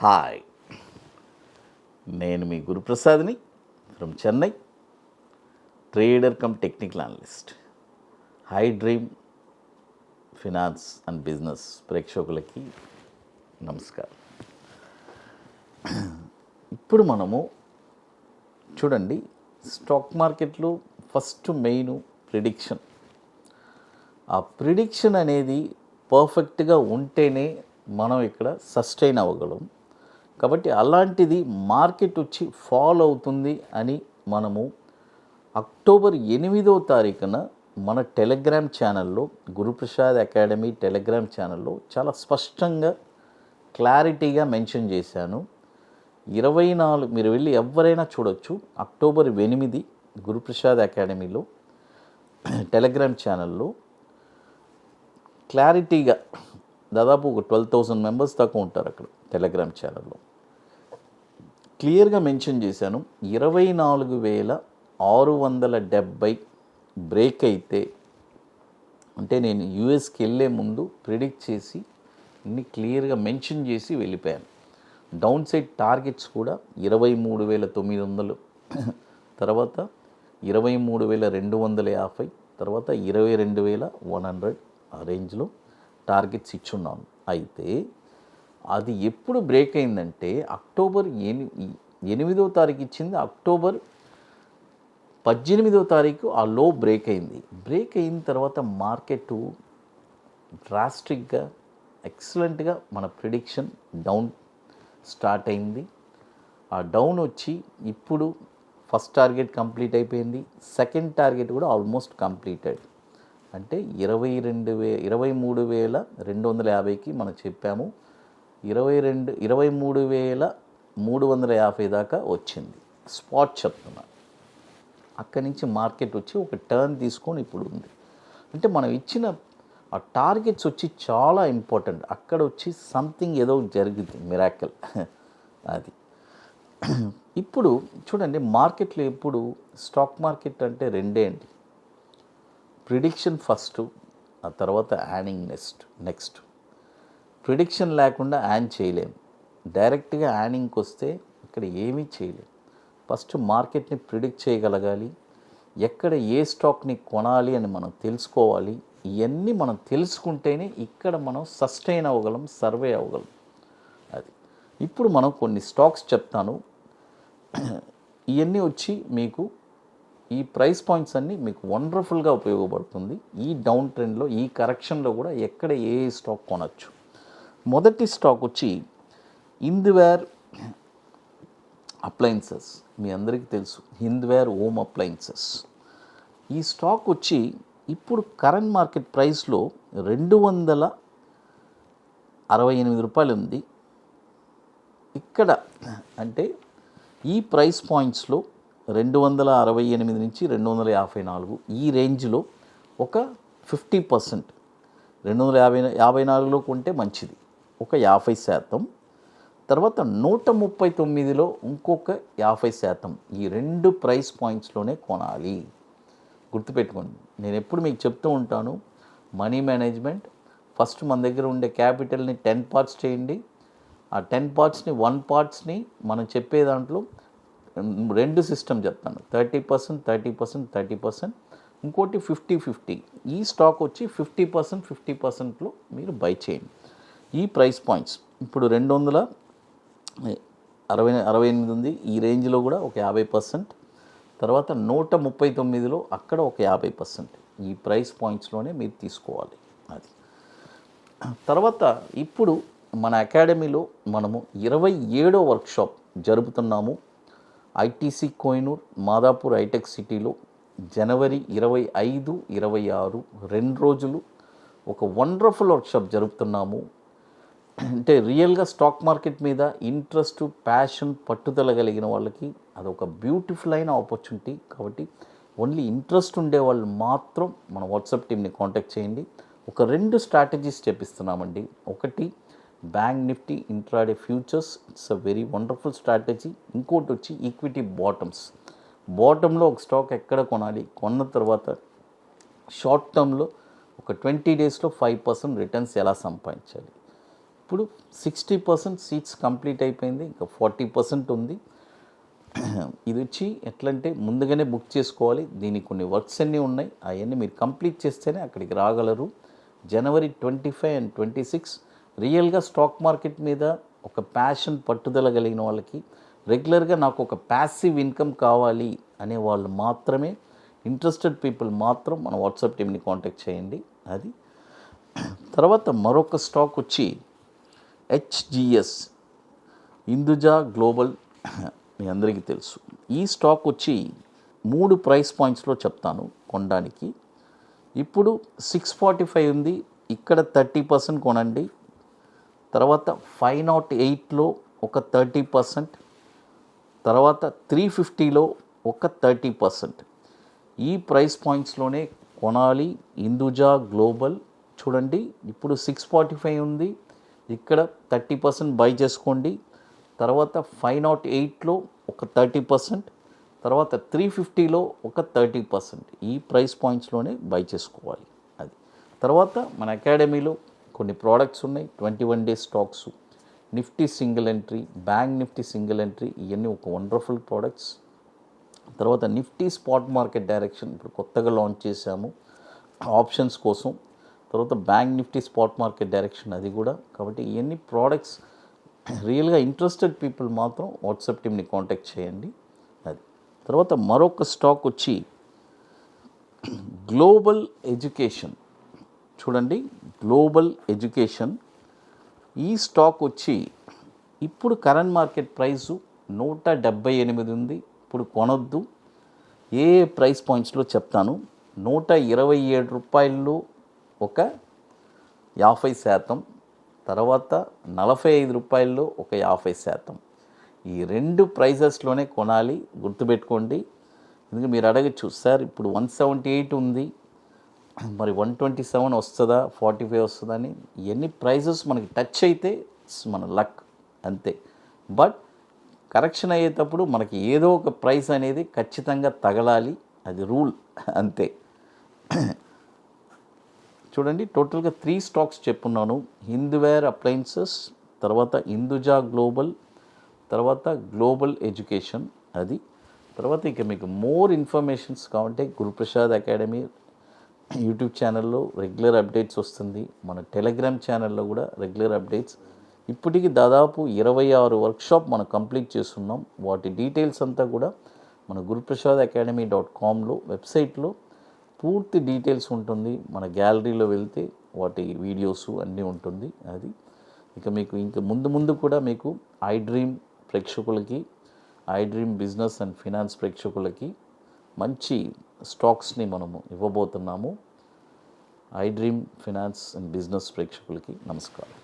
Hi, నేను మీ గురుప్రసాద్ని from Chennai, trader cum technical analyst. Hi dream finance and business ప్రేక్షకులకి నమస్కారం. ఇప్పుడు మనము చూడండి, స్టాక్ మార్కెట్లో ఫస్ట్ మెయిన్ ప్రిడిక్షన్. ఆ ప్రిడిక్షన్ అనేది పర్ఫెక్ట్గా ఉంటేనే మనం ఇక్కడ సస్టైన్ అవ్వగలం. కాబట్టి అలాంటిది మార్కెట్ వచ్చి ఫాల్ అవుతుంది అని మనము అక్టోబర్ 8వ తారీఖున మన టెలిగ్రామ్ ఛానల్లో, గురుప్రసాద్ అకాడమీ టెలిగ్రామ్ ఛానల్లో చాలా స్పష్టంగా క్లారిటీగా మెన్షన్ చేశాను. 24 మీరు వెళ్ళి ఎవరైనా చూడొచ్చు. అక్టోబర్ 8 గురుప్రసాద్ అకాడమీలో టెలిగ్రామ్ ఛానల్లో క్లారిటీగా దాదాపు ఒక 12,000 మెంబర్స్ దాకా ఉంటారు అక్కడ టెలిగ్రామ్ ఛానల్లో. క్లియర్గా మెన్షన్ చేశాను, 24,670 బ్రేక్ అయితే, అంటే నేను యూఎస్కి వెళ్ళే ముందు ప్రిడిక్ట్ చేసి ఇన్ని క్లియర్గా మెన్షన్ చేసి వెళ్ళిపోయాను. డౌన్ సైడ్ టార్గెట్స్ కూడా 23,900, తర్వాత 23,250, తర్వాత 22,100 ఆ రేంజ్లో టార్గెట్స్ ఇచ్చున్నాను. అయితే అది ఎప్పుడు బ్రేక్ అయిందంటే అక్టోబర్ 8వ తారీఖు ఇచ్చింది, అక్టోబర్ 18వ తారీఖు ఆ లో బ్రేక్ అయింది. బ్రేక్ అయిన తర్వాత మార్కెట్ డ్రాస్టిక్గా ఎక్సలెంట్గా మన ప్రిడిక్షన్ డౌన్ స్టార్ట్ అయింది. ఆ డౌన్ వచ్చి ఇప్పుడు ఫస్ట్ టార్గెట్ కంప్లీట్ అయిపోయింది, సెకండ్ టార్గెట్ కూడా ఆల్మోస్ట్ కంప్లీటెడ్. అంటే 23,250కి మనం చెప్పాము, 23,350 దాకా వచ్చింది. స్పాట్ చెప్తున్నా. అక్కడి నుంచి మార్కెట్ వచ్చి ఒక టర్న్ తీసుకొని ఇప్పుడు ఉంది. అంటే మనం ఇచ్చిన ఆ టార్గెట్స్ వచ్చి చాలా ఇంపార్టెంట్. అక్కడ వచ్చి సంథింగ్ ఏదో జరుగుతుంది, మిరాకిల్ అది. ఇప్పుడు చూడండి, మార్కెట్లో ఎప్పుడు స్టాక్ మార్కెట్ అంటే రెండే అండి, ప్రిడిక్షన్ ఫస్ట్, ఆ తర్వాత యానింగ్ నెక్స్ట్. ప్రిడిక్షన్ లేకుండా యాన్ చేయలేము. డైరెక్ట్గా యానింగ్కి వస్తే ఇక్కడ ఏమీ చేయలేము. ఫస్ట్ మార్కెట్ని ప్రిడిక్ట్ చేయగలగాలి, ఎక్కడ ఏ స్టాక్ని కొనాలి అని మనం తెలుసుకోవాలి. ఇవన్నీ మనం తెలుసుకుంటేనే ఇక్కడ మనం సస్టైన్ అవ్వగలం, సర్వే అవ్వగలం. అది ఇప్పుడు మనం కొన్ని స్టాక్స్ చెప్తాను. ఇవన్నీ వచ్చి మీకు ఈ ప్రైస్ పాయింట్స్ అన్నీ మీకు వండర్ఫుల్గా ఉపయోగపడుతుంది. ఈ డౌన్ ట్రెండ్లో, ఈ కరెక్షన్లో కూడా ఎక్కడ ఏ స్టాక్ కొనచ్చు. మొదటి స్టాక్ వచ్చి హింద్వేర్ అప్లయన్సెస్. మీ అందరికీ తెలుసు, హింద్వేర్ హోమ్ అప్లయన్సెస్. ఈ స్టాక్ వచ్చి ఇప్పుడు కరెంట్ మార్కెట్ ప్రైస్లో 268 రూపాయలు ఉంది. ఇక్కడ అంటే ఈ ప్రైస్ పాయింట్స్లో 268 నుంచి 254 ఈ రేంజ్లో ఒక 50%, 254లో కొంటే మంచిది, ఒక 50%. తర్వాత 139లో ఇంకొక 50%. ఈ రెండు ప్రైస్ పాయింట్స్లోనే కొనాలి. గుర్తుపెట్టుకోండి, నేను ఎప్పుడు మీకు చెప్తూ ఉంటాను, మనీ మేనేజ్మెంట్ ఫస్ట్ మన దగ్గర ఉండే క్యాపిటల్ని 10 పార్ట్స్ చేయండి. ఆ 10 పార్ట్స్ని 1 పార్ట్స్ని మనం చెప్పే దాంట్లో 2 సిస్టమ్ చెప్తాను, 30%, 30%, 30%, ఇంకోటి 50-50. ఈ స్టాక్ వచ్చి 50%లో మీరు బై చేయండి. ఈ ప్రైస్ పాయింట్స్ ఇప్పుడు 268 ఉంది, ఈ రేంజ్లో కూడా ఒక 50%. తర్వాత 139లో అక్కడ ఒక 50%. ఈ ప్రైస్ పాయింట్స్లోనే మీరు తీసుకోవాలి. అది తర్వాత ఇప్పుడు మన అకాడమీలో మనము 27వ వర్క్షాప్ జరుపుతున్నాము. ఐటీసీ కోహినూర్, మాదాపూర్ హైటెక్ సిటీలో జనవరి 25, 26 2 రోజులు ఒక వండర్ఫుల్ వర్క్షాప్ జరుపుతున్నాము. అంటే రియల్గా స్టాక్ మార్కెట్ మీద ఇంట్రెస్ట్, ప్యాషన్, పట్టుదల కలిగిన వాళ్ళకి అదొక బ్యూటిఫుల్ అయిన ఆపర్చునిటీ. కాబట్టి ఓన్లీ ఇంట్రెస్ట్ ఉండే వాళ్ళు మాత్రం మన వాట్సాప్ టీమ్ని కాంటాక్ట్ చేయండి. ఒక 2 స్ట్రాటజీస్ చెప్పిస్తున్నామండి. ఒకటి bank Nifty intraday futures, it's a very wonderful strategy. ఇంకోటి వచ్చి ఈక్విటీ బాటంలో ఒక స్టాక్ ఎక్కడ కొనాలి, కొన్న తర్వాత షార్ట్ టర్మ్లో ఒక 20 డేస్లో 5% రిటర్న్స్ ఎలా సంపాదించాలి. ఇప్పుడు 60% సీట్స్ కంప్లీట్ అయిపోయింది, ఇంకా 40% ఉంది. ఇది వచ్చి ఎట్లంటే ముందుగానే బుక్ చేసుకోవాలి. దీనికి కొన్ని వర్క్స్ అన్నీ ఉన్నాయి, అవన్నీ మీరు కంప్లీట్ చేస్తేనే అక్కడికి రాగలరు. January 25 and 26 రియల్గా స్టాక్ మార్కెట్ మీద ఒక ప్యాషన్ పట్టుదల కలిగిన వాళ్ళకి, రెగ్యులర్గా నాకు ఒక ప్యాసివ్ ఇన్కమ్ కావాలి అనే వాళ్ళు మాత్రమే, ఇంట్రెస్టెడ్ పీపుల్ మాత్రం మన వాట్సాప్ టీమ్ని కాంటాక్ట్ చేయండి. అది తర్వాత మరొక స్టాక్ వచ్చి HGS, హిందూజా గ్లోబల్, మీ అందరికీ తెలుసు. ఈ స్టాక్ వచ్చి 3 ప్రైస్ పాయింట్స్లో చెప్తాను కొనడానికి. ఇప్పుడు 645 ఉంది, ఇక్కడ 30% కొనండి. తర్వాత 508లో ఒక 30%, తర్వాత 350లో ఒక 30%. ఈ ప్రైస్ పాయింట్స్లోనే కొనాలి. హిందూజా గ్లోబల్ చూడండి, ఇప్పుడు 645 ఉంది, ఇక్కడ 30% బై చేసుకోండి. తర్వాత 508లో ఒక 30%, తర్వాత 350లో ఒక 30%. ఈ ప్రైస్ పాయింట్స్లోనే బై చేసుకోవాలి. అది తర్వాత మన అకాడమీలో కొన్ని ప్రోడక్ట్స్ ఉన్నాయి, 21 days stocks, Nifty single entry, bank Nifty single entry, ఇవన్నీ ఒక వండర్ఫుల్ ప్రోడక్ట్స్. తర్వాత నిఫ్టీ స్పాట్ మార్కెట్ డైరెక్షన్ ఇప్పుడు కొత్తగా లాంచ్ చేశాము ఆప్షన్స్ కోసం. తర్వాత bank Nifty spot market direction అది కూడా. కాబట్టి ఇవన్నీ ప్రోడక్ట్స్ రియల్గా ఇంట్రెస్టెడ్ పీపుల్ మాత్రం వాట్సాప్ టీమ్ని కాంటాక్ట్ చేయండి. అది తర్వాత మరొక స్టాక్ వచ్చి గ్లోబల్ ఎడ్యుకేషన్. చూడండి, గ్లోబల్ ఎడ్యుకేషన్ ఈ స్టాక్ వచ్చి ఇప్పుడు కరెంట్ మార్కెట్ ప్రైసు 178 ఉంది. ఇప్పుడు కొనొద్దు. ఏ ప్రైస్ పాయింట్స్లో చెప్తాను. 127 రూపాయలు ఒక 50%, తర్వాత 45 రూపాయల్లో ఒక 50%. ఈ 2 ప్రైజెస్లోనే కొనాలి, గుర్తుపెట్టుకోండి. ఎందుకంటే మీరు అడగచ్చు, సార్ ఇప్పుడు 178 ఉంది, మరి 127 వస్తుందా, 45 వస్తుందా అని. ఇవన్నీ ప్రైజెస్ మనకి టచ్ అయితే మన లక్ అంతే. బట్ కరెక్షన్ అయ్యేటప్పుడు మనకి ఏదో ఒక ప్రైస్ అనేది ఖచ్చితంగా తగలాలి, అది రూల్ అంతే. చూడండి, టోటల్గా 3 స్టాక్స్ చెప్పున్నాను. హిందూవేర్ అప్లయన్సెస్, తర్వాత హిందూజా గ్లోబల్, తర్వాత గ్లోబల్ ఎడ్యుకేషన్. అది తర్వాత ఇక మీకు మోర్ ఇన్ఫర్మేషన్స్ కావాలంటే గురుప్రసాద్ అకాడమీ యూట్యూబ్ ఛానల్లో రెగ్యులర్ అప్డేట్స్ వస్తుంది. మన టెలిగ్రామ్ ఛానల్లో కూడా రెగ్యులర్ అప్డేట్స్. ఇప్పటికి దాదాపు 26 వర్క్షాప్ మనం కంప్లీట్ చేస్తున్నాం. వాటి డీటెయిల్స్ అంతా కూడా మన guruprasadacademy.comలో వెబ్సైట్లో పూర్తి డీటెయిల్స్ ఉంటుంది. మన గ్యాలరీలో వెళ్తే వాటి వీడియోస్ అన్నీ ఉంటుంది. అది ఇక మీకు ఇంకా ముందు కూడా మీకు iDream ప్రేక్షకులకి, iDream బిజినెస్ అండ్ ఫినాన్స్ ప్రేక్షకులకి మంచి స్టాక్స్ని మనము ఇవ్వబోతున్నాము. iDream ఫినాన్స్ అండ్ బిజినెస్ ప్రేక్షకులకి నమస్కారం.